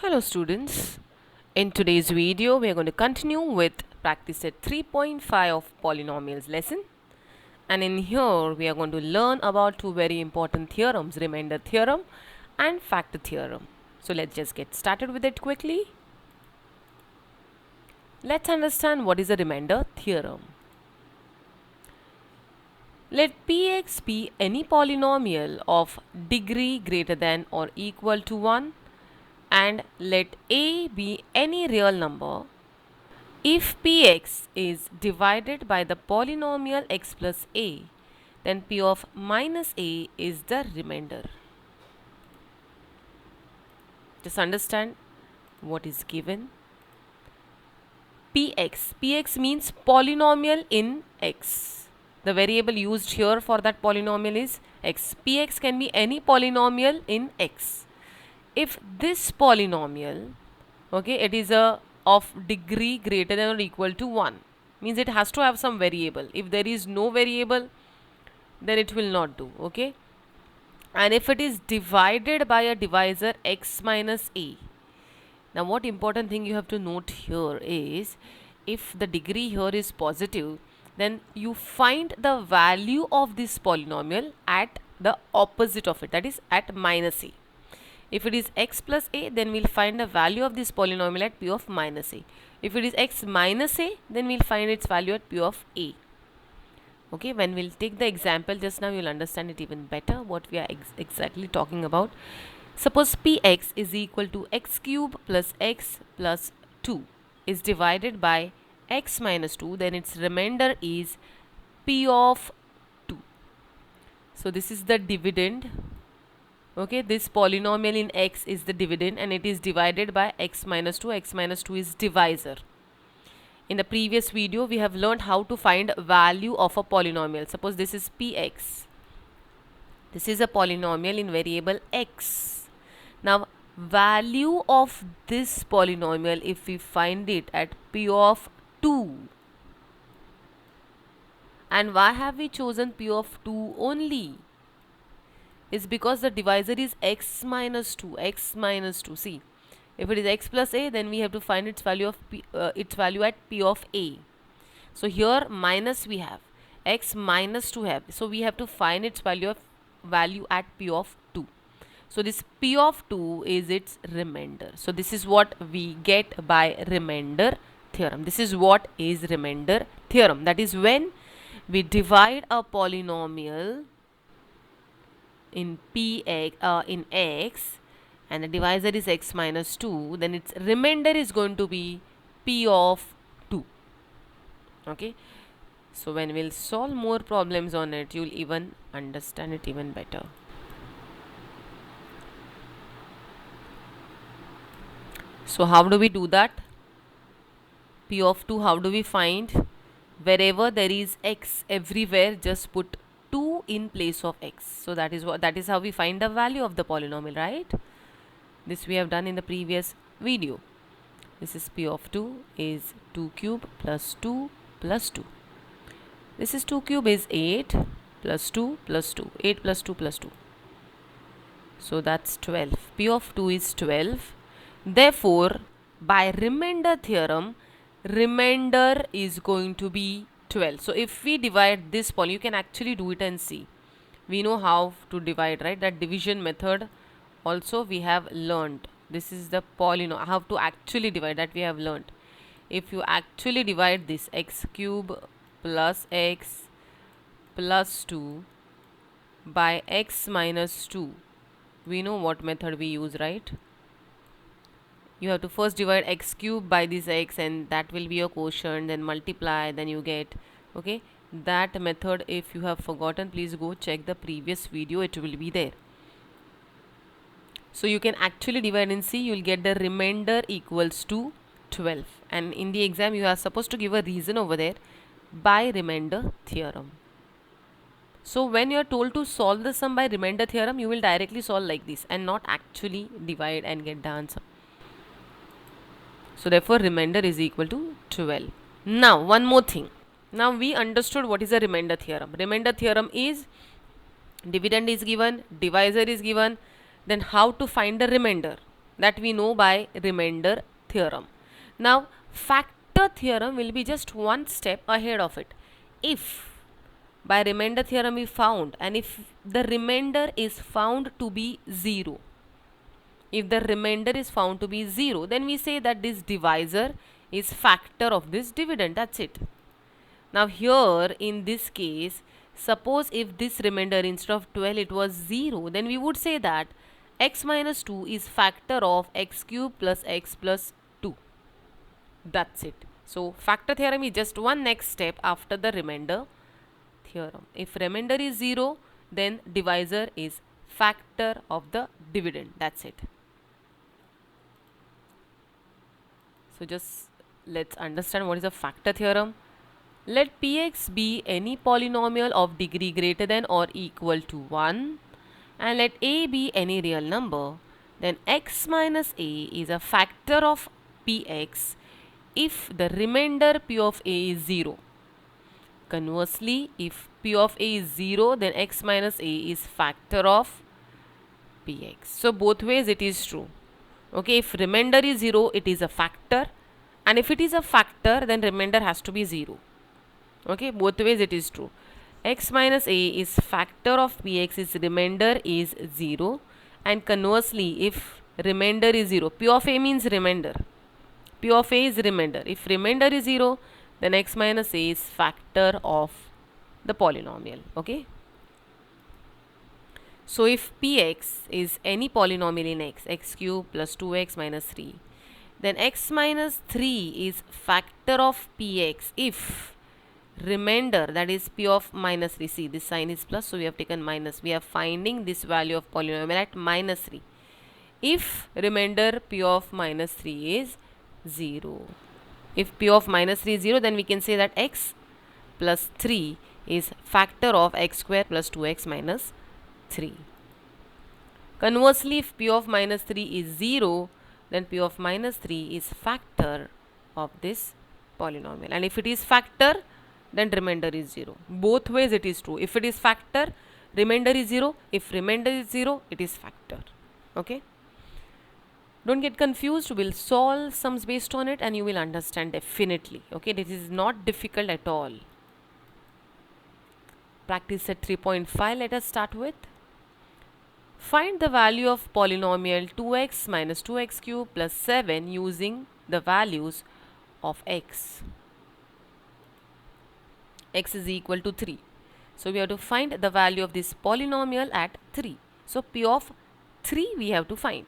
Hello students, in today's video we are going to continue with practice set 3.5 of polynomials lesson, and in here we are going to learn about two very important theorems, remainder theorem and factor theorem. So let's just get started with it quickly. Let's understand what is a remainder theorem. Let Px be any polynomial of degree greater than or equal to 1 and let A be any real number if Px is divided by the polynomial x plus a, then P of minus a is the remainder. Just understand what is given. Px means polynomial in x. The variable used here for that polynomial is x. Px can be any polynomial in x. If this polynomial, okay, it is of degree greater than or equal to 1, means it has to have some variable. If there is no variable, then it will not do, okay. And if it is divided by a divisor x minus a, now what important thing you have to note here is, if the degree here is positive, then you find the value of this polynomial at the opposite of it, that is at minus a. If it is x plus a, then we'll find the value of this polynomial at p of minus a. If it is x minus a, then we'll find its value at p of a. Okay, when we'll take the example just now, you'll understand it even better what we are exactly talking about. Suppose px is equal to x cube plus x plus 2 is divided by x minus 2, then its remainder is p of 2. So this is the dividend. Okay, this polynomial in x is the dividend and it is divided by x minus 2. X minus 2 is divisor. In the previous video, we have learned how to find value of a polynomial. Suppose this is px. This is a polynomial in variable x. Now, value of this polynomial, if we find it at p of 2. And why have we chosen p of 2 only? Is because the divisor is x minus 2. See, if it is x plus a, then we have to find its value of its value at p of a. So here minus we have, x minus 2 have, so we have to find its value at p of 2. So this p of 2 is its remainder. So this is what we get by remainder theorem. This is what is remainder theorem. That is when we divide a polynomial in in x and the divisor is x minus 2, then its remainder is going to be p of 2. Okay, so when we'll solve more problems on it, you'll even understand it even better. So how do we do that? P of 2, how do we find? Wherever there is x, everywhere just put 2 in place of x. So that is how we find the value of the polynomial, right? This we have done in the previous video. This is p of 2 is 2 cube plus 2 plus 2. This is 2 cube is 8 plus 2 plus 2. 8 plus 2 plus 2. So that's 12. P of 2 is 12. Therefore, by remainder theorem, remainder is going to be 12. So if we divide this poly, you can actually do it and see. We know how to divide, right? That division method also we have learned. This is the polynomial. How to actually divide, that we have learned. If you actually divide this x cube plus x plus 2 by x minus 2, we know what method we use, right? You have to first divide x cube by this x and that will be your quotient, then multiply, then you get, okay, that method. If you have forgotten, please go check the previous video, it will be there. So you can actually divide and see, you will get the remainder equals to 12, and in the exam you are supposed to give a reason over there, by remainder theorem. So when you are told to solve the sum by remainder theorem, you will directly solve like this and not actually divide and get the answer. So therefore remainder is equal to 12. Now one more thing. Now we understood what is a remainder theorem. Remainder theorem is dividend is given, divisor is given, then how to find the remainder. that we know by remainder theorem. Now factor theorem will be just one step ahead of it. If by remainder theorem we found, and if the remainder is found to be 0, if the remainder is found to be 0, then we say that this divisor is factor of this dividend. That's it. Now here in this case, suppose if this remainder instead of 12 it was 0, then we would say that x minus 2 is factor of x cube plus x plus 2. That's it. So factor theorem is just one next step after the remainder theorem. If remainder is 0, then divisor is factor of the dividend. That's it. So just let's understand what is a factor theorem. Let Px be any polynomial of degree greater than or equal to 1, and let a be any real number. Then x minus a is a factor of Px if the remainder P of a is 0. Conversely, if P of a is 0, then x minus a is factor of Px. So both ways it is true. Okay, if remainder is 0, it is a factor, and if it is a factor, then remainder has to be 0. Okay, both ways it is true. X minus a is factor of Px is remainder is 0, and conversely, if remainder is 0, P of a means remainder. P of a is remainder. If remainder is 0, then x minus a is factor of the polynomial. Okay. So if Px is any polynomial in x, x cube plus 2x minus 3, then x minus 3 is factor of Px if remainder, that is P of minus 3, see this sign is plus, so we have taken minus, we are finding this value of polynomial at minus 3. If remainder P of minus 3 is 0, if P of minus 3 is 0, then we can say that x plus 3 is factor of x square plus 2x minus 3. Conversely, if P of minus 3 is 0, then P of minus 3 is factor of this polynomial, and if it is factor, then remainder is 0. Both ways it is true. If it is factor, remainder is 0. If remainder is 0, it is factor. Okay. Don't get confused. We'll solve sums based on it and you will understand definitely. Okay. This is not difficult at all. Practice set 3.5. Let us start with. Find the value of polynomial 2x minus 2x cube plus 7 using the values of x. X is equal to 3. So we have to find the value of this polynomial at 3. So P of 3 we have to find.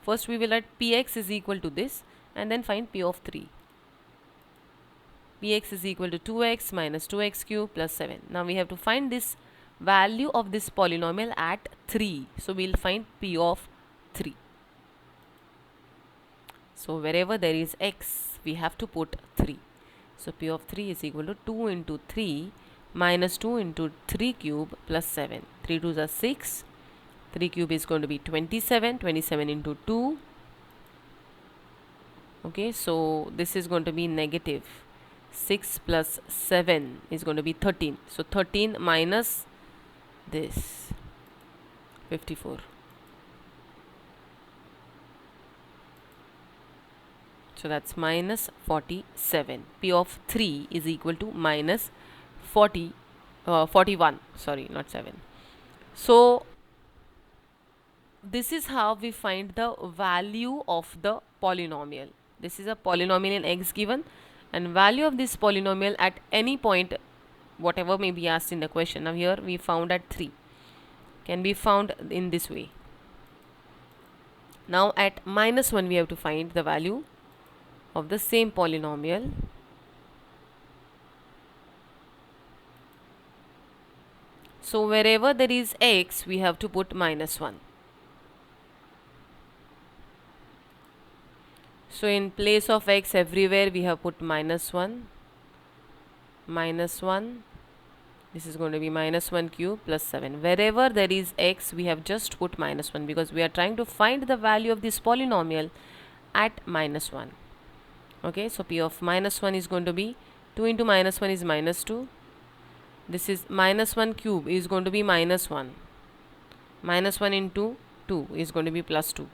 First we will write Px is equal to this and then find P of 3. Px is equal to 2x minus 2x cube plus 7. Now we have to find this value of this polynomial at 3. So we will find P of 3. So wherever there is x, we have to put 3. So P of 3 is equal to 2 into 3 minus 2 into 3 cube plus 7. 3 2s are 6. 3 cube is going to be 27. 27 into 2. Okay, so this is going to be negative. 6 plus 7 is going to be 13. So 13 minus this 54. So that's minus 47. P of 3 is equal to minus 41. Sorry, not 7. So this is how we find the value of the polynomial. This is a polynomial in x given, and value of this polynomial at any point, whatever may be asked in the question. Now here we found at 3. Can be found in this way. Now at minus 1 we have to find the value of the same polynomial. So wherever there is x, we have to put minus 1. So in place of x everywhere we have put minus 1. Minus 1. This is going to be minus 1 cube plus 7. Wherever there is x, we have just put minus 1 because we are trying to find the value of this polynomial at minus 1. Okay, so P of minus 1 is going to be 2 into minus 1 is minus 2. This is minus 1 cube is going to be minus 1. Minus 1 into 2 is going to be plus 2.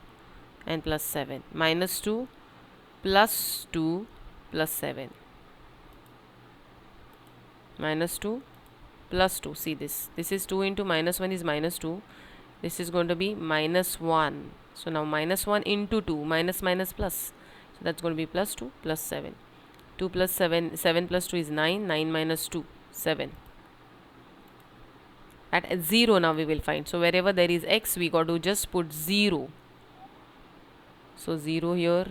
and plus 7. Minus 2 plus 2 plus 7. Minus 2 plus 2. See this. This is 2 into minus 1 is minus 2. This is going to be minus 1. So now minus 1 into 2. Minus minus plus. So that's going to be plus 2 plus 7. 2 plus 7. 7 plus 2 is 9. 9 minus 2. 7. At 0 now we will find. So wherever there is x, we got to just put 0. So 0 here.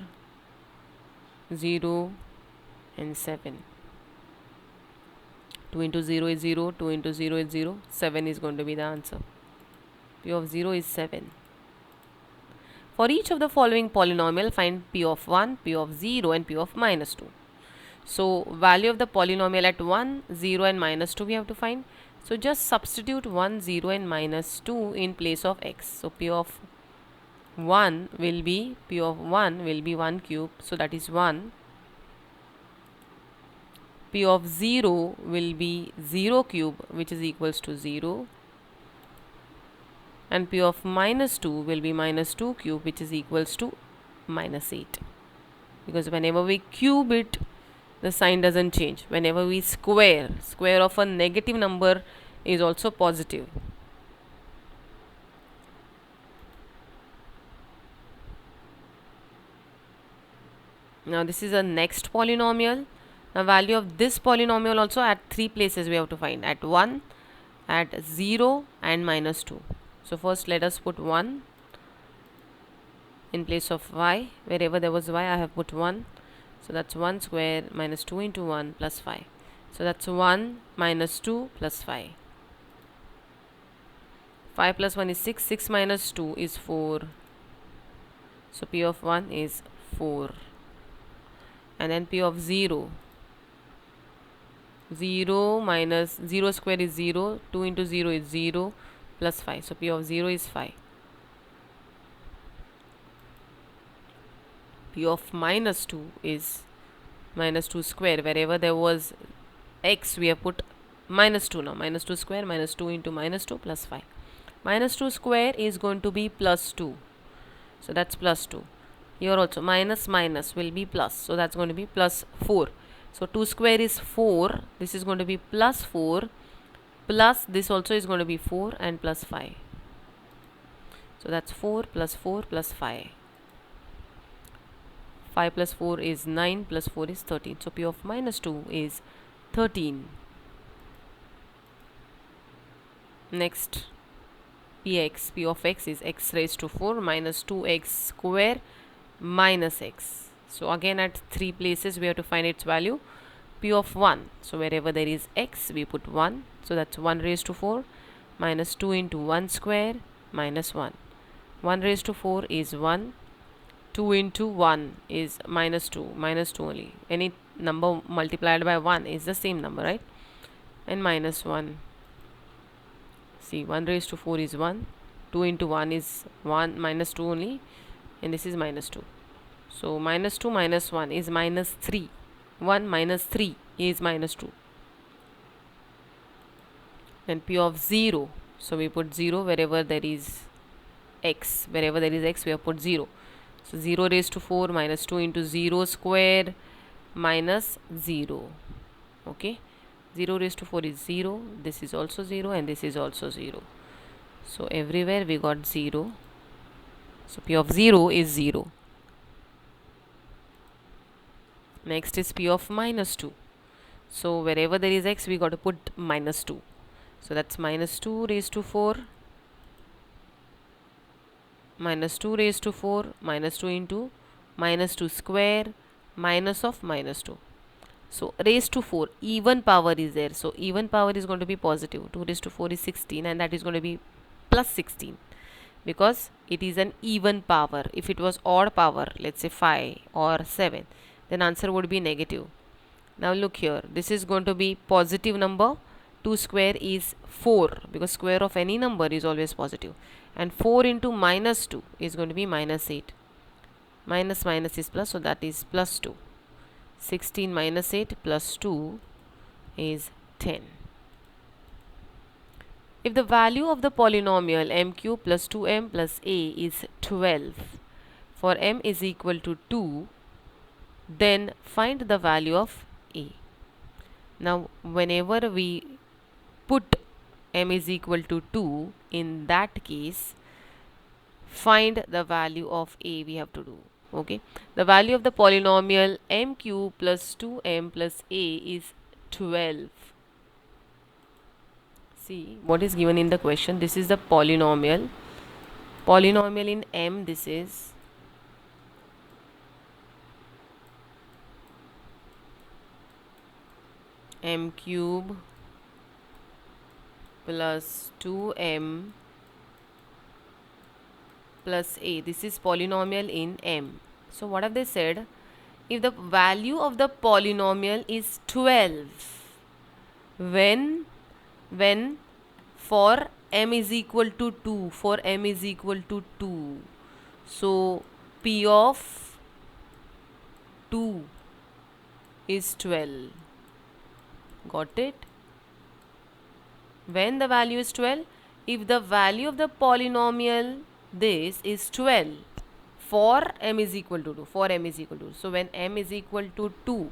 0 and 7. 2 into 0 is 0. 2 into 0 is 0. 7 is going to be the answer. P of 0 is 7. For each of the following polynomial, find P of 1, P of 0 and P of minus 2. So value of the polynomial at 1, 0 and minus 2 we have to find. So just substitute 1, 0 and minus 2 in place of x. So P of 1 will be 1 cube. So that is 1. P of 0 will be 0 cube, which is equals to 0. And P of minus 2 will be minus 2 cube, which is equals to minus 8. Because whenever we cube it, the sign doesn't change. Whenever we square of a negative number is also positive. Now this is a next polynomial. Now value of this polynomial also at 3 places we have to find. At 1, at 0 and minus 2. So first let us put 1 in place of y. Wherever there was y, I have put 1. So that's 1 square minus 2 into 1 plus 5. So that's 1 minus 2 plus 5. 5 plus 1 is 6. 6 minus 2 is 4. So P of 1 is 4. And then P of 0. 0 minus 0 square is 0. 2 into 0 is 0 plus 5. So P of 0 is 5. P of minus 2 is minus 2 square. Wherever there was x, we have put minus 2 now. Minus 2 square, minus 2 into minus 2 plus 5. Minus 2 square is going to be plus 2. So that's plus 2. Here also minus minus will be plus. So that's going to be plus 4. So 2 square is 4. This is going to be plus 4. Plus this also is going to be 4 and plus 5. So that's 4 plus 4 plus 5. 5 plus 4 is 9 plus 4 is 13. So P of minus 2 is 13. Next, P of x is x raised to 4 minus 2x square minus x. So again at 3 places we have to find its value. P of 1. So wherever there is x, we put 1. So that's 1 raised to 4 minus 2 into 1 square minus 1. 1 raised to 4 is 1. 2 into 1 is minus 2. Minus 2 only. Any number multiplied by 1 is the same number, right? And minus 1. See, 1 raised to 4 is 1. 2 into 1 is 1. Minus 2 only. And this is minus 2. So minus 2 minus 1 is minus 3. 1 minus 3 is minus 2. Then P of 0. So we put 0 wherever there is x. Wherever there is x, we have put 0. So 0 raised to 4 minus 2 into 0 square minus 0. Okay. 0 raised to 4 is 0. This is also 0 and this is also 0. So everywhere we got 0. So P of 0 is 0. Next is P of minus 2. So wherever there is x, we got to put minus 2. So that's minus 2 raised to 4. Minus 2 raised to 4 minus 2 into minus 2 square minus of minus 2. So raised to 4, even power is there. So even power is going to be positive. 2 raised to 4 is 16 and that is going to be plus 16 because it is an even power. If it was odd power, let's say 5 or 7, then answer would be negative. Now look here, this is going to be positive number. 2 square is 4 because square of any number is always positive. And 4 into minus 2 is going to be minus 8. Minus minus is plus, so that is plus 2. 16 minus 8 plus 2 is 10. If the value of the polynomial m cube plus 2m plus a is 12, for m is equal to 2, then find the value of a. Now whenever we put m is equal to 2, in that case find the value of a we have to do. Okay, the value of the polynomial m cube plus 2m plus a is 12. See what is given in the question. This is the polynomial in m. This is m cube plus 2m plus a. This is polynomial in m. So what have they said? If the value of the polynomial is 12, when for m is equal to 2, for m is equal to 2, so p of 2 is 12. Got it? When the value is 12, if the value of the polynomial this is 12 for m is equal to 2, for m is equal to 2. So when m is equal to 2,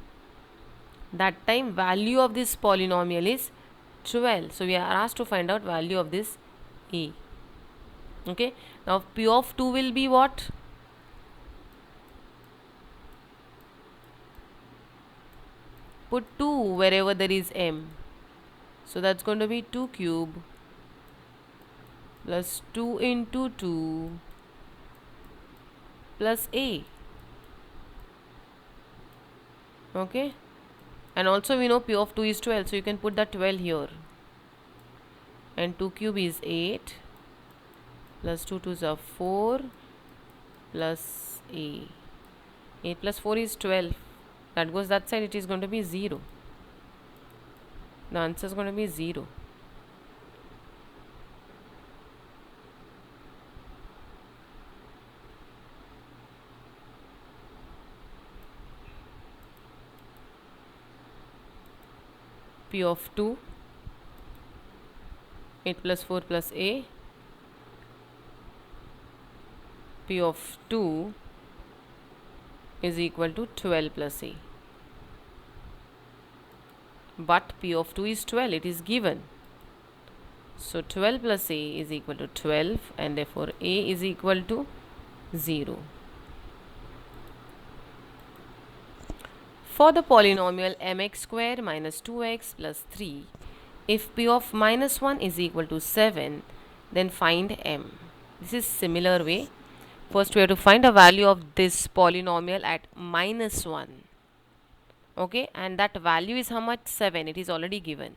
that time value of this polynomial is 12. So we are asked to find out value of this a. Okay, now p of 2 will be what? Put 2 wherever there is m. So that's going to be 2 cube plus 2 into 2 plus a. Okay, and also we know p of 2 is 12, so you can put that 12 here. And 2 cube is 8 plus 2 2s are 4 plus a. 8 plus 4 is 12. That goes that side, it is going to be 0. The answer is going to be 0. P of 2, 8 plus 4 plus a. P of 2 is equal to 12 plus a. But p of 2 is 12, it is given. So 12 plus a is equal to 12, and therefore a is equal to 0. For the polynomial mx square minus 2x plus 3, if p of minus 1 is equal to 7, then find m. This is similar way. First we have to find the value of this polynomial at minus 1. Okay, and that value is how much? 7. It is already given.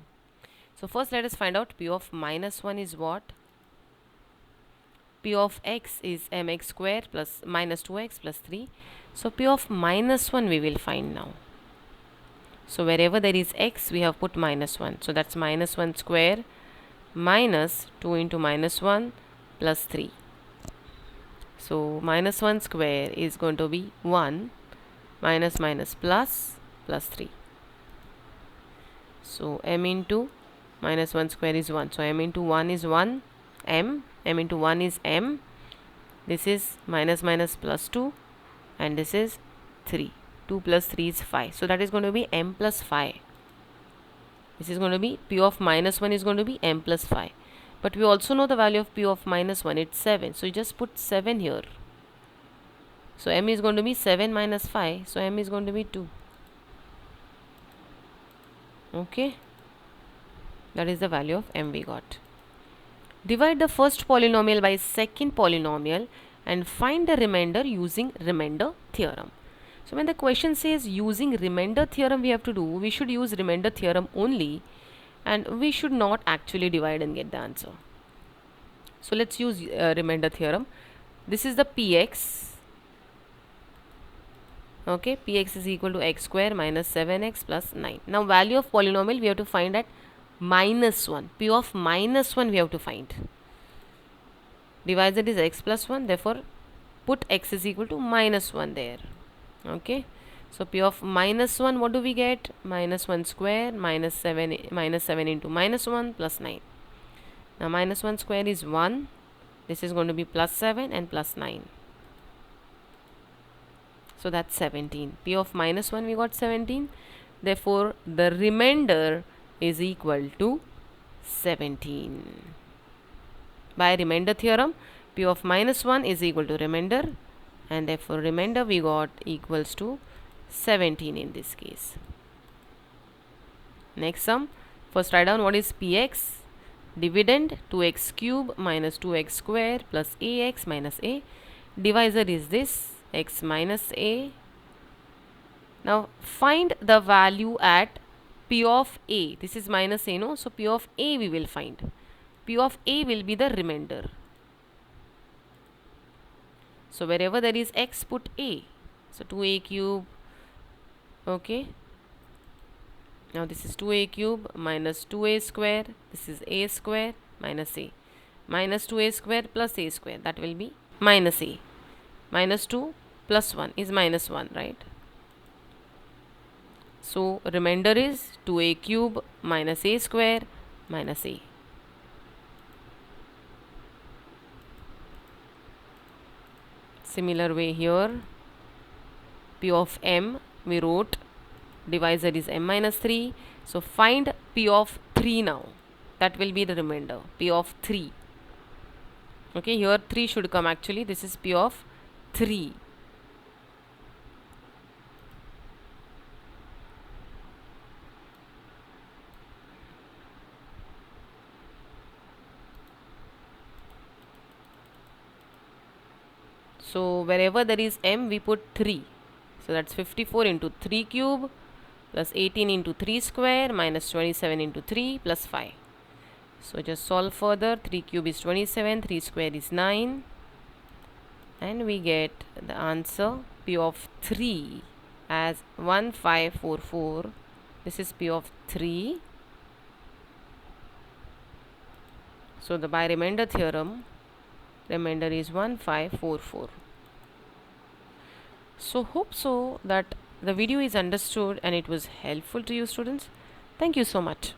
So first let us find out p of minus 1 is what? P of x is mx square plus minus 2x plus 3. So p of minus 1 we will find now. So wherever there is x, we have put minus 1. So that's minus 1 square minus 2 into minus 1 plus 3. So minus 1 square is going to be 1 minus minus plus 3. So m into minus 1 square is 1. So m into 1 is 1 m. M into 1 is m. This is minus minus plus 2, and this is 3. 2 plus 3 is 5. So that is going to be m plus 5. This is going to be p of minus 1 is going to be m plus 5. But we also know the value of p of minus 1, it's 7. So you just put 7 here. So m is going to be 7 minus 5. So m is going to be 2. Okay, that is the value of m we got. Divide the first polynomial by second polynomial and find the remainder using remainder theorem. So when the question says using remainder theorem, we have to do, we should use remainder theorem only, and we should not actually divide and get the answer. So let's use remainder theorem. This is the px. Okay, px is equal to x square minus 7x plus 9. Now value of polynomial we have to find at minus 1. P of minus 1 we have to find. Divisor is x plus 1, therefore put x is equal to minus 1 there. Okay, so p of minus 1, what do we get? Minus 1 square minus 7 into minus 1 plus 9. Now minus 1 square is 1. This is going to be plus 7 and plus 9. So that's 17. P of minus 1 we got 17. Therefore the remainder is equal to 17. By remainder theorem, P of minus 1 is equal to remainder, and therefore remainder we got equals to 17 in this case. Next sum. First write down what is Px. Dividend 2x cube minus 2x square plus ax minus a. Divisor is this, x minus a. Now find the value at P of a. This is minus a, no? So P of a we will find. P of a will be the remainder. So wherever there is x, put a. So 2a cube. Okay. Now this is 2a cube minus 2a square. This is a square minus a. Minus 2a square plus a square. That will be minus a. Minus 2 plus 1 is minus 1, right? So remainder is 2a cube minus a square minus a. Similar way here, P of m we wrote, divisor is m minus 3. So find P of 3 now. That will be the remainder, P of 3. Okay, here 3 should come actually. This is P of 3. So wherever there is m we put 3. So that's 54 into 3 cube plus 18 into 3 square minus 27 into 3 plus 5. So just solve further. 3 cube is 27, 3 square is 9, and we get the answer P of 3 as 1544. This is P of 3. So the by remainder theorem, remainder is 1544. So hope so that the video is understood and it was helpful to you students. Thank you so much.